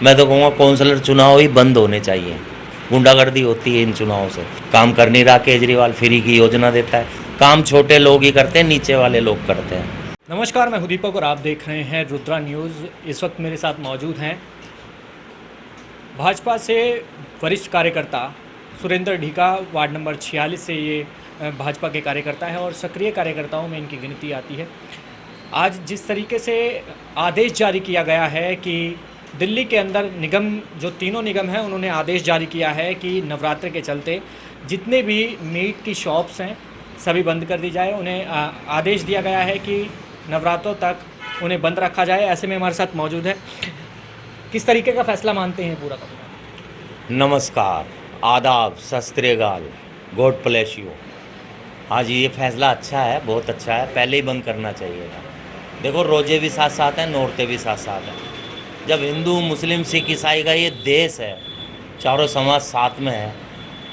मैं तो कहूँगा काउंसलर चुनाव ही बंद होने चाहिए। गुंडागर्दी होती है इन चुनावों से। काम कर नहीं रहा केजरीवाल, फ्री की योजना देता है। काम छोटे लोग ही करते हैं, नीचे वाले लोग करते हैं। नमस्कार, मैं हूं दीपक और आप देख रहे हैं रुद्रा न्यूज़। इस वक्त मेरे साथ मौजूद हैं भाजपा से वरिष्ठ कार्यकर्ता सुरेंद्र ढीका। वार्ड नंबर 46 से ये भाजपा के कार्यकर्ता हैं और सक्रिय कार्यकर्ताओं में इनकी गिनती आती है। आज जिस तरीके से आदेश जारी किया गया है कि दिल्ली के अंदर निगम, जो तीनों निगम हैं, उन्होंने आदेश जारी किया है कि नवरात्र के चलते जितने भी मीट की शॉप्स हैं सभी बंद कर दी जाए। उन्हें आदेश दिया गया है कि नवरात्रों तक उन्हें बंद रखा जाए। ऐसे में हमारे साथ मौजूद है, किस तरीके का फैसला मानते हैं पूरा का पूरा? नमस्कार, आदाब, सत श्री अकाल, गॉड ब्लेस यू। हाँ जी, ये फैसला अच्छा है, बहुत अच्छा है। पहले ही बंद करना चाहिए था। देखो, रोजे भी साथ साथ हैं, नौरते भी साथ साथ हैं। जब हिंदू, मुस्लिम, सिख, ईसाई का ये देश है, चारों समाज साथ में है,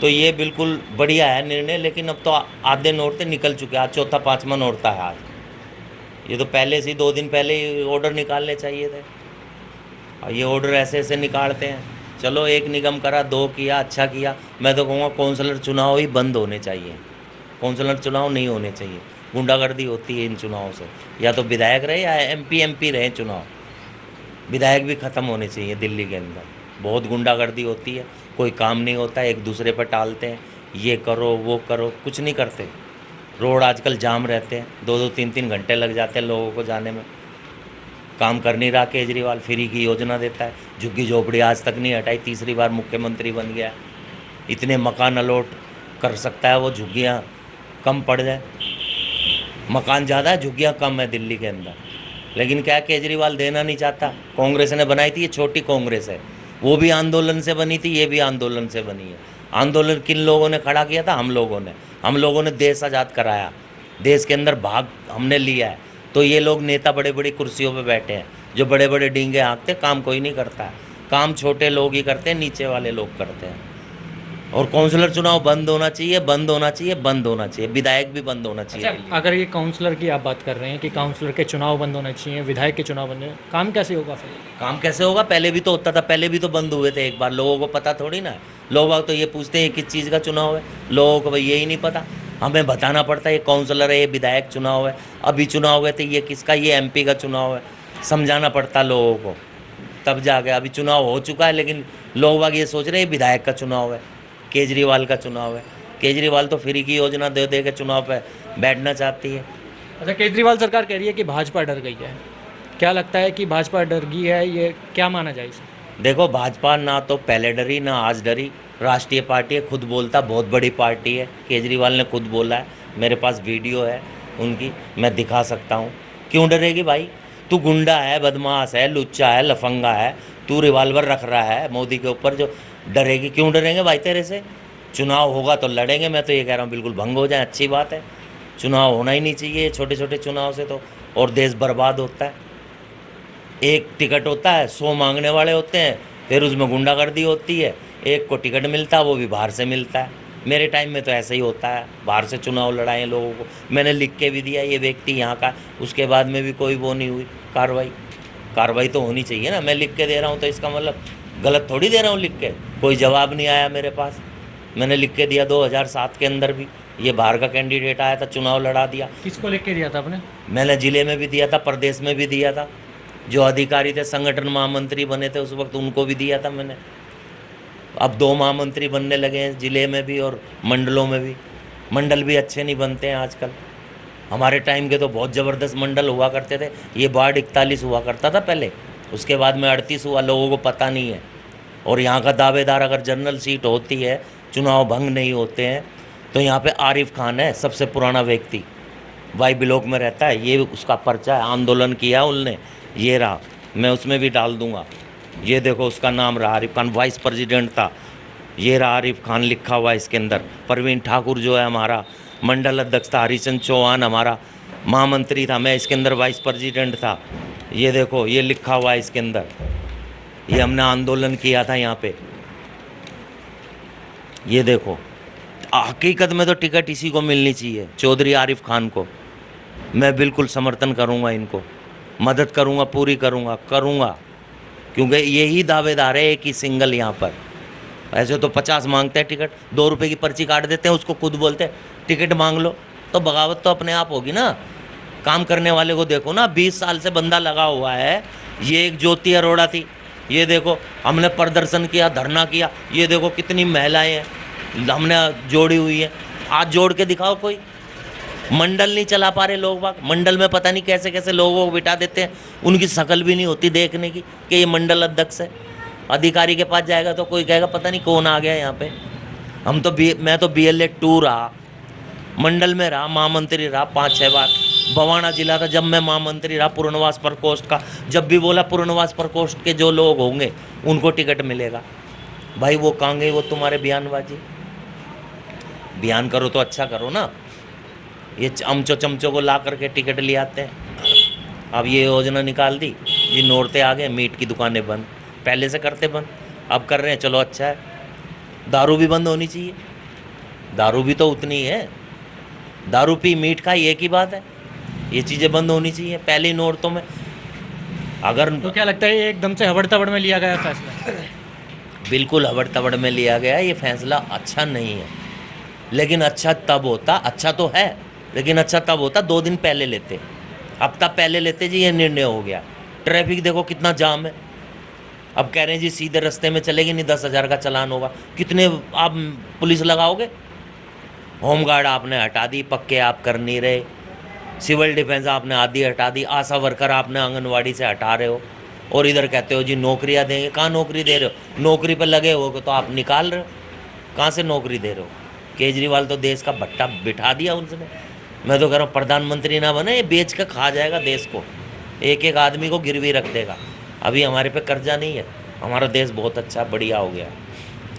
तो ये बिल्कुल बढ़िया है निर्णय। लेकिन अब तो आधे नौरते निकल चुके हैं, आज चौथा पाँचवा नौरता है आज। ये तो पहले से ही 2 दिन पहले ही ऑर्डर निकालने चाहिए थे, और ये ऑर्डर ऐसे ऐसे निकालते हैं। चलो, एक निगम करा, 2 किया, अच्छा किया। मैं तो कहूँगा काउंसलर चुनाव ही बंद होने चाहिए। काउंसलर चुनाव नहीं होने चाहिए। गुंडागर्दी होती है इन चुनावों से। या तो विधायक रहे या एमपी रहे चुनाव। विधायक भी ख़त्म होने चाहिए दिल्ली के अंदर। बहुत गुंडागर्दी होती है, कोई काम नहीं होता, एक दूसरे पर टालते हैं, ये करो वो करो, कुछ नहीं करते। रोड आजकल जाम रहते हैं, 2-2 3-3 घंटे लग जाते हैं लोगों को जाने में। काम कर नहीं रहा केजरीवाल, फ्री की योजना देता है। झुग्गी झोपड़ी आज तक नहीं हटाई, तीसरी बार मुख्यमंत्री बन गया। इतने मकान अलॉट कर सकता है वो, झुग्गियाँ कम पड़ जाए। मकान ज़्यादा है, झुग्गियाँ कम है दिल्ली के अंदर। लेकिन क्या, केजरीवाल देना नहीं चाहता। कांग्रेस ने बनाई थी, ये छोटी कांग्रेस है, वो भी आंदोलन से बनी थी, ये भी आंदोलन से बनी है। आंदोलन किन लोगों ने खड़ा किया था? हम लोगों ने देश आज़ाद कराया, देश के अंदर भाग हमने लिया है। तो ये लोग नेता बड़े बड़ी कुर्सियों पे बैठे हैं, जो बड़े बड़े डींगे हाँकते, काम कोई नहीं करता है। काम छोटे लोग ही करते हैं, नीचे वाले लोग करते हैं। और काउंसलर चुनाव बंद होना चाहिए, बंद होना चाहिए, बंद होना चाहिए। विधायक भी बंद होना चाहिए। अच्छा, अगर ये काउंसलर की आप बात कर रहे हैं कि काउंसलर के चुनाव बंद होने चाहिए, विधायक के चुनाव बंद, काम कैसे होगा फिर? काम कैसे होगा? पहले भी तो होता था, पहले भी तो बंद हुए थे एक बार। लोगों को पता थोड़ी ना है। लोग तो ये पूछते हैं किस चीज़ का चुनाव है, लोगों को भाई यही नहीं पता। हमें बताना पड़ता है ये काउंसलर है, ये विधायक चुनाव है, अभी चुनाव हुए थे, ये किसका, ये एमपी का चुनाव है। समझाना पड़ता लोगों को, तब जाके। अभी चुनाव हो चुका है, लेकिन लोग बाग ये सोच रहे हैं विधायक का चुनाव है, केजरीवाल का चुनाव है। केजरीवाल तो फ्री की योजना दे दे के चुनाव पे बैठना चाहती है। अच्छा, केजरीवाल सरकार कह रही है कि भाजपा डर गई है। क्या लगता है कि भाजपा डर गई है, ये क्या माना जाए इसे? देखो, भाजपा ना तो पहले डरी ना आज डरी। राष्ट्रीय पार्टी है, खुद बोलता बहुत बड़ी पार्टी है। केजरीवाल ने खुद बोला है, मेरे पास वीडियो है उनकी, मैं दिखा सकता हूँ। क्यों डरेगी भाई? तू गुंडा है, बदमाश है, लुच्चा है, लफंगा है, तू रिवाल्वर रख रहा है मोदी के ऊपर, जो डरेगी? क्यों डरेंगे भाई तेरे से? चुनाव होगा तो लड़ेंगे। मैं तो ये कह रहा हूँ बिल्कुल भंग हो जाए, अच्छी बात है। चुनाव होना ही नहीं चाहिए छोटे छोटे चुनाव से तो, और देश बर्बाद होता है। एक टिकट होता है, 100 मांगने वाले होते हैं, फिर उसमें गुंडागर्दी होती है। एक को टिकट मिलता है, वो भी बाहर से मिलता है। मेरे टाइम में तो ऐसा ही होता है, बाहर से चुनाव लड़ाए लोगों को। मैंने लिख के भी दिया ये व्यक्ति यहाँ का, उसके बाद में भी कोई वो नहीं हुई कार्रवाई तो होनी चाहिए ना। मैं लिख के दे रहा हूँ तो इसका मतलब गलत थोड़ी दे रहा हूँ लिख के। कोई जवाब नहीं आया मेरे पास, मैंने लिख के दिया। 2007 के अंदर भी ये बाहर का कैंडिडेट आया था, चुनाव लड़ा दिया। किसको लिख के दिया था आपने? मैंने ज़िले में भी दिया था, प्रदेश में भी दिया था। जो अधिकारी थे, संगठन महामंत्री बने थे उस वक्त, उनको भी दिया था मैंने। अब 2 महामंत्री बनने लगे हैं, ज़िले में भी और मंडलों में भी। मंडल भी अच्छे नहीं बनते हैं आजकल। हमारे टाइम के तो बहुत ज़बरदस्त मंडल हुआ करते थे। ये वार्ड 41 हुआ करता था पहले, उसके बाद में 38 हुआ, लोगों को पता नहीं है। और यहाँ का दावेदार, अगर जनरल सीट होती है, चुनाव भंग नहीं होते हैं, तो यहाँ पे आरिफ खान है, सबसे पुराना व्यक्ति, वाई ब्लॉक में रहता है। ये उसका पर्चा है, आंदोलन किया उनने, ये रहा, मैं उसमें भी डाल दूंगा। ये देखो, उसका नाम रहा आरिफ खान, वाइस प्रेसिडेंट था। ये रहा आरिफ खान लिखा हुआ इसके अंदर। प्रवीण ठाकुर जो है हमारा मंडल अध्यक्ष था, हरिचंद चौहान हमारा महामंत्री था, मैं इसके अंदर वाइस प्रेसिडेंट था। ये देखो, ये लिखा हुआ है इसके अंदर, ये हमने आंदोलन किया था यहाँ पे। ये देखो, हकीकत में तो टिकट इसी को मिलनी चाहिए, चौधरी आरिफ खान को। मैं बिल्कुल समर्थन करूँगा, इनको मदद करूँगा, पूरी करूँगा। क्योंकि यही दावेदार है एक ही सिंगल यहाँ पर। ऐसे तो 50 मांगते हैं टिकट, 2 रुपये की पर्ची काट देते हैं, उसको खुद बोलते हैं टिकट मांग लो। तो बगावत तो अपने आप होगी ना। काम करने वाले को देखो ना, 20 साल से बंदा लगा हुआ है। ये एक ज्योति अरोड़ा थी, ये देखो हमने प्रदर्शन किया, धरना किया, ये देखो कितनी महिलाएं हैं हमने जोड़ी हुई है। आज जोड़ के दिखाओ कोई। मंडल नहीं चला पा रहे लोग बाग, मंडल में पता नहीं कैसे कैसे लोगों को बिठा देते हैं, उनकी शक्ल भी नहीं होती देखने की कि ये मंडल अध्यक्ष है। अधिकारी के पास जाएगा तो कोई कहेगा पता नहीं कौन आ गया यहाँ पे। हम तो मैं तो BLA 2 रहा, मंडल में रहा, महामंत्री रहा 5-6 बार। बवाना जिला था जब मैं महामंत्री रहा पुरनवास प्रकोष्ठ का। जब भी बोला पुरनवास प्रकोष्ठ के जो लोग होंगे उनको टिकट मिलेगा। भाई वो कहाँ गए वो तुम्हारे बयानबाजी? बयान करो तो अच्छा करो ना। ये अमचो चमचो को ला करके टिकट ले आते हैं। अब ये योजना निकाल दी जी, नौरते आ गए, मीट की दुकानें बंद। पहले से करते बंद, अब कर रहे हैं, चलो अच्छा है। दारू भी बंद होनी चाहिए, दारू भी तो उतनी ही है। दारू पी मीट खाई एक ही बात है, ये चीज़ें बंद होनी चाहिए पहले ही नौरतों में। अगर तो क्या लगता है ये एकदम से हबड़ तबड़ में लिया गया फैसला? बिल्कुल हबड़ तबड़ में लिया गया, ये फैसला अच्छा नहीं है। लेकिन अच्छा तब होता, अच्छा तो है लेकिन अच्छा तब होता 2 दिन पहले लेते, हफ्ता पहले लेते जी, ये निर्णय हो गया। ट्रैफिक देखो कितना जाम है। अब कह रहे हैं जी सीधे रास्ते में चलेगी नहीं, 10,000 का चालान होगा। कितने आप पुलिस लगाओगे? होमगार्ड आपने हटा दी, पक्के आप कर नहीं रहे, सिविल डिफेंस आपने आधी हटा दी, आशा वर्कर आपने आंगनवाड़ी से हटा रहे हो, और इधर कहते हो जी नौकरियां देंगे। कहाँ नौकरी दे रहे हो? नौकरी पर लगे हो तो आप निकाल रहे हो, कहाँ से नौकरी दे रहे हो? केजरीवाल तो देश का भट्टा बिठा दिया उसने। मैं तो कह रहा हूँ प्रधानमंत्री ना बने, ये बेच के खा जाएगा देश को, एक एक आदमी को गिरवी रख देगा। अभी हमारे पे कर्जा नहीं है, हमारा देश बहुत अच्छा बढ़िया हो गया।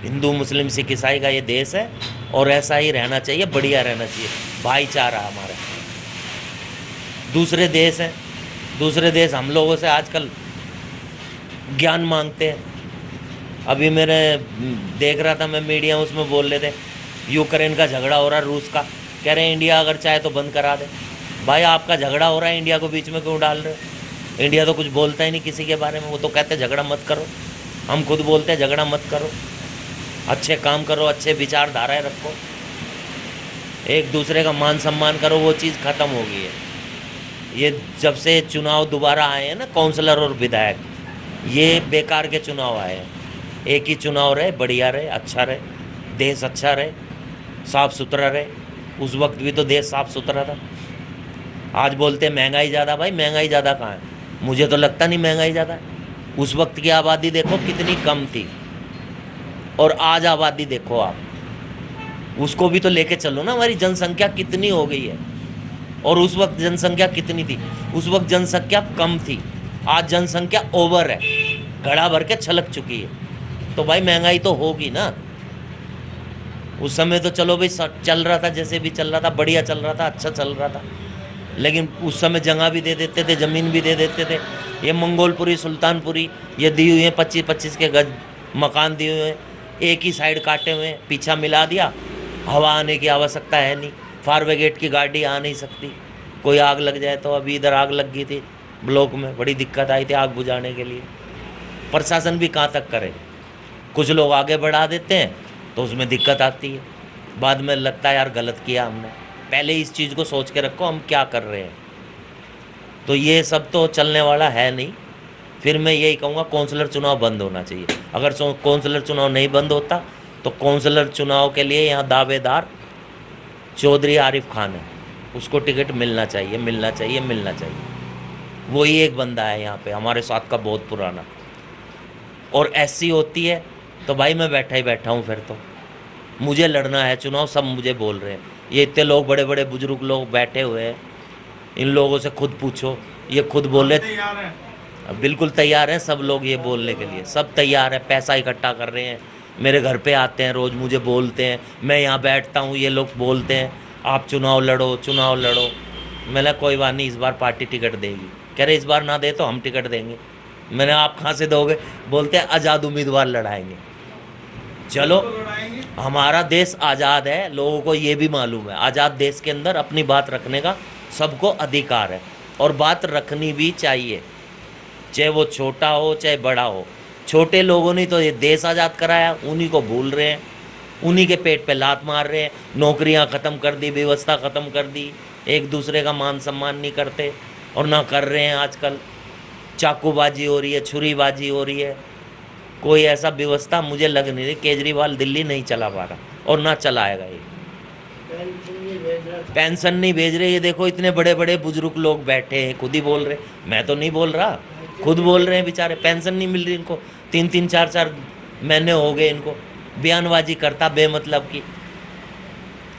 हिंदू मुस्लिम सिख ईसाई का ये देश है और ऐसा ही रहना चाहिए, बढ़िया रहना चाहिए, भाईचारा हमारा। दूसरे देश हैं, दूसरे देश हम लोगों से आजकल ज्ञान मांगते हैं। अभी मैंने देख रहा था, मैं मीडिया उसमें बोल रहे थे यूक्रेन का झगड़ा हो रहा है रूस का, कह रहे हैं इंडिया अगर चाहे तो बंद करा दे। भाई आपका झगड़ा हो रहा है, इंडिया को बीच में क्यों डाल रहे हो? इंडिया तो कुछ बोलता ही नहीं किसी के बारे में, वो तो कहते हैं झगड़ा मत करो। हम खुद बोलते हैं झगड़ा मत करो, अच्छे काम करो, अच्छे विचारधाराएं रखो, एक दूसरे का मान सम्मान करो, वो चीज़ ख़त्म हो गई है। ये जब से चुनाव दोबारा आए हैं ना, काउंसलर और विधायक, ये बेकार के चुनाव आए हैं। एक ही चुनाव रहे, बढ़िया रहे, अच्छा रहे, देश अच्छा रहे, साफ़ सुथरा रहे। उस वक्त भी तो देश साफ़ सुथरा था। आज बोलते हैं महंगाई ज़्यादा, भाई महंगाई ज़्यादा कहाँ है? मुझे तो लगता नहीं महंगाई ज़्यादा है। उस वक्त की आबादी देखो कितनी कम थी, और आज आबादी देखो आप, उसको भी तो लेके चलो ना। हमारी जनसंख्या कितनी हो गई है, और उस वक्त जनसंख्या कितनी थी? उस वक्त जनसंख्या कम थी, आज जनसंख्या ओवर है, घड़ा भर के छलक चुकी है। तो भाई महंगाई तो होगी ना। उस समय तो चलो भाई चल रहा था, जैसे भी चल रहा था, बढ़िया चल रहा था, अच्छा चल रहा था। लेकिन उस समय जगह भी दे देते थे, ज़मीन भी दे देते थे। ये मंगोलपुरी, सुल्तानपुरी, ये दी हुई हैं 25-25 के गज मकान दिए हुए हैं, एक ही साइड काटे हुए हैं, पीछा मिला दिया, हवा आने की आवश्यकता है नहीं, फायर ब्रिगेड की गाड़ी आ नहीं सकती, कोई आग लग जाए तो। अभी इधर आग लग गई थी ब्लॉक में, बड़ी दिक्कत आई थी आग बुझाने के लिए। प्रशासन भी कहाँ तक करे? कुछ लोग आगे बढ़ा देते हैं तो उसमें दिक्कत आती है, बाद में लगता है यार गलत किया हमने। पहले इस चीज़ को सोच के रखो हम क्या कर रहे हैं। तो ये सब तो चलने वाला है नहीं। फिर मैं यही कहूँगा कौंसलर चुनाव बंद होना चाहिए। अगर कौंसलर चुनाव नहीं बंद होता तो कौंसलर चुनाव के लिए यहाँ दावेदार चौधरी आरिफ खान है, उसको टिकट मिलना चाहिए, मिलना चाहिए, मिलना चाहिए। वही एक बंदा है यहाँ पे हमारे साथ का बहुत पुराना। और ऐसी होती है तो भाई मैं बैठा ही बैठा हूँ, फिर तो मुझे लड़ना है चुनाव, सब मुझे बोल रहे हैं। ये इतने लोग, बड़े बड़े बुजुर्ग लोग बैठे हुए हैं, इन लोगों से खुद पूछो, ये खुद बोले बिल्कुल तैयार हैं सब लोग ये बोलने के लिए, सब तैयार है, पैसा इकट्ठा कर रहे हैं, मेरे घर पे आते हैं रोज़, मुझे बोलते हैं, मैं यहाँ बैठता हूँ, ये लोग बोलते हैं आप चुनाव लड़ो, चुनाव लड़ो। मैंने कोई बात नहीं, इस बार पार्टी टिकट देगी। कह रहे इस बार ना दे तो हम टिकट देंगे। मैंने आप कहाँ से दोगे? बोलते हैं आज़ाद उम्मीदवार लड़ाएंगे। चलो, हमारा देश आज़ाद है, लोगों को ये भी मालूम है, आज़ाद देश के अंदर अपनी बात रखने का सबको अधिकार है, और बात रखनी भी चाहिए। चाहे वो छोटा हो चाहे बड़ा हो। छोटे लोगों ने तो ये देश आज़ाद कराया, उन्हीं को भूल रहे हैं, उन्हीं के पेट पे लात मार रहे हैं। नौकरियां ख़त्म कर दी, व्यवस्था ख़त्म कर दी, एक दूसरे का मान सम्मान नहीं करते और ना कर रहे हैं। आजकल चाकूबाजी हो रही है, छुरीबाजी हो रही है। कोई ऐसा व्यवस्था मुझे लग नहीं रही। केजरीवाल दिल्ली नहीं चला पा रहा और ना चलाएगा ये। पेंशन नहीं भेज रहे। ये देखो इतने बड़े बड़े बुजुर्ग लोग बैठे हैं, खुद ही बोल रहे, मैं तो नहीं बोल रहा, खुद बोल रहे हैं बेचारे। पेंशन नहीं मिल रही इनको, 3-3 4-4 महीने हो गए इनको। बयानबाजी करता बेमतलब की।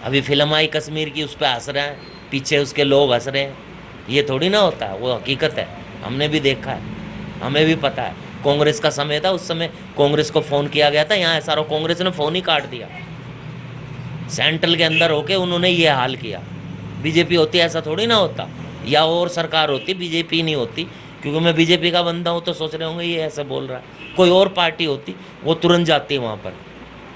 अभी फिल्म आई कश्मीर की, उस पर हंस रहे हैं, पीछे उसके लोग हंस रहे हैं। ये थोड़ी ना होता है, वो हकीकत है। हमने भी देखा है, हमें भी पता है। कांग्रेस का समय था, उस समय कांग्रेस को फ़ोन किया गया था, यहाँ SRO कांग्रेस ने फ़ोन ही काट दिया। सेंट्रल के अंदर होके उन्होंने ये हाल किया। बीजेपी होती ऐसा थोड़ी ना होता, या और सरकार होती, बीजेपी नहीं होती। क्योंकि मैं बीजेपी का बंदा हूँ तो सोच रहे होंगे ये ऐसे बोल रहा है। कोई और पार्टी होती वो तुरंत जाती वहाँ पर,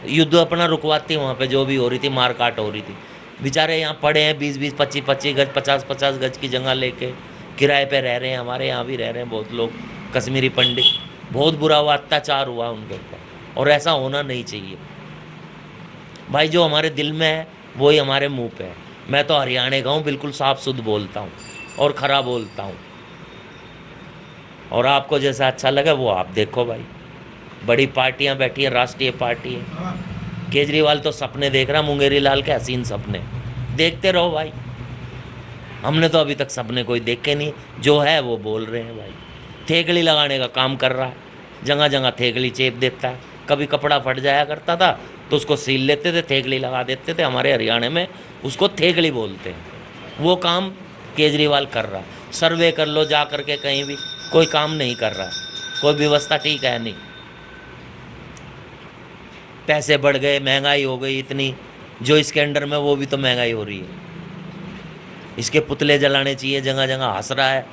युद्ध अपना रुकवाती वहाँ पे, जो भी हो रही थी, मार काट हो रही थी। बेचारे यहाँ पड़े हैं 20-20, 25-25 गज, 50-50 गज की जगह लेके किराए पे रह रहे हैं। हमारे यहाँ भी रह रहे हैं बहुत लोग, कश्मीरी पंडित। बहुत बुरा हुआ, अत्याचार हुआ उनके ऊपर, और ऐसा होना नहीं चाहिए भाई। जो हमारे दिल में है वही हमारे मुंह पे है। मैं तो हरियाणा का हूँ, बिल्कुल साफ शुद्ध बोलता हूँ और खरा बोलता हूँ। और आपको जैसा अच्छा लगे वो आप देखो भाई। बड़ी पार्टियां बैठी हैं, राष्ट्रीय पार्टी है। केजरीवाल तो सपने देख रहा, मुंगेरी लाल के हसीन सपने। देखते रहो भाई, हमने तो अभी तक सपने कोई देखे नहीं। जो है वो बोल रहे हैं भाई। थेगड़ी लगाने का काम कर रहा है, जगह जगह थेगड़ी चेप देता है। कभी कपड़ा फट जाया करता था तो उसको सील लेते थे, थेगड़ी लगा देते थे। हमारे हरियाणा में उसको थेगड़ी बोलते हैं। वो काम केजरीवाल कर रहा है। सर्वे कर लो जा करके, कहीं भी कोई काम नहीं कर रहा है, कोई व्यवस्था ठीक है नहीं। पैसे बढ़ गए, महंगाई हो गई इतनी, जो इसके अंडर में वो भी तो महंगाई हो रही है। इसके पुतले जलाने चाहिए, जगह जगह हंस रहा है,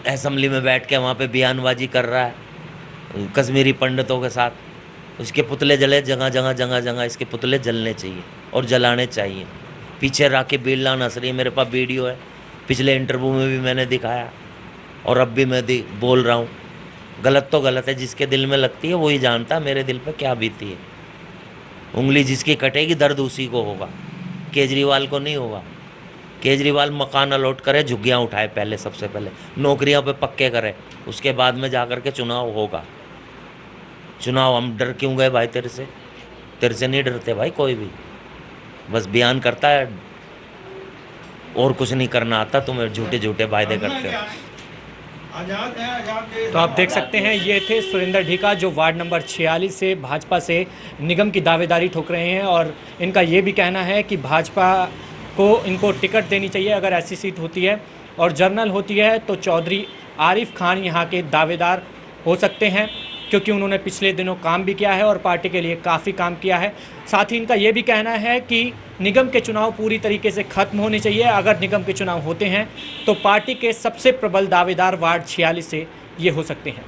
असेंबली में बैठ के वहाँ पे बयानबाजी कर रहा है कश्मीरी पंडितों के साथ। उसके पुतले जले, जगह जगह जगह जगह इसके पुतले जलने चाहिए और जलाने चाहिए। पीछे राखी बिरला हंस रही है, मेरे पास वीडियो है, पिछले इंटरव्यू में भी मैंने दिखाया और अब भी मैं बोल रहा हूँ। गलत तो गलत है, जिसके दिल में लगती है वही जानता है मेरे दिल पे क्या बीती है। उंगली जिसकी कटेगी दर्द उसी को होगा, केजरीवाल को नहीं होगा। केजरीवाल मकान अलॉट करे, झुग्गियाँ उठाए, पहले सबसे पहले नौकरियों पे पक्के करे, उसके बाद में जा कर के चुनाव होगा। चुनाव हम डर क्यों गए भाई तेरे से? तेरे से नहीं डरते भाई कोई भी, बस बयान करता है और कुछ नहीं करना आता। तुम्हें झूठे झूठे वायदे करते हो। तो आप देख सकते हैं, ये थे सुरेंद्र ढीका, जो वार्ड नंबर 46 से भाजपा से निगम की दावेदारी ठोक रहे हैं। और इनका ये भी कहना है कि भाजपा को इनको टिकट देनी चाहिए अगर ऐसी सीट होती है, और जर्नल होती है तो चौधरी आरिफ खान यहाँ के दावेदार हो सकते हैं, क्योंकि उन्होंने पिछले दिनों काम भी किया है और पार्टी के लिए काफ़ी काम किया है। साथ ही इनका ये भी कहना है कि निगम के चुनाव पूरी तरीके से ख़त्म होने चाहिए। अगर निगम के चुनाव होते हैं तो पार्टी के सबसे प्रबल दावेदार वार्ड 46 से ये हो सकते हैं।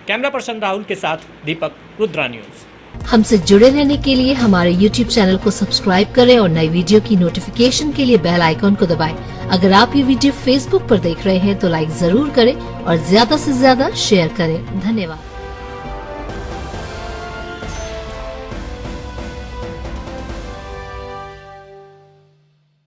कैमरा पर्सन राहुल के साथ दीपक, रुद्रा न्यूज़। हमसे जुड़े रहने के लिए हमारे YouTube चैनल को सब्सक्राइब करें और नई वीडियो की नोटिफिकेशन के लिए बेल आइकॉन को दबाएं। अगर आप ये वीडियो Facebook पर देख रहे हैं तो लाइक जरूर करें और ज्यादा से ज्यादा शेयर करें। धन्यवाद।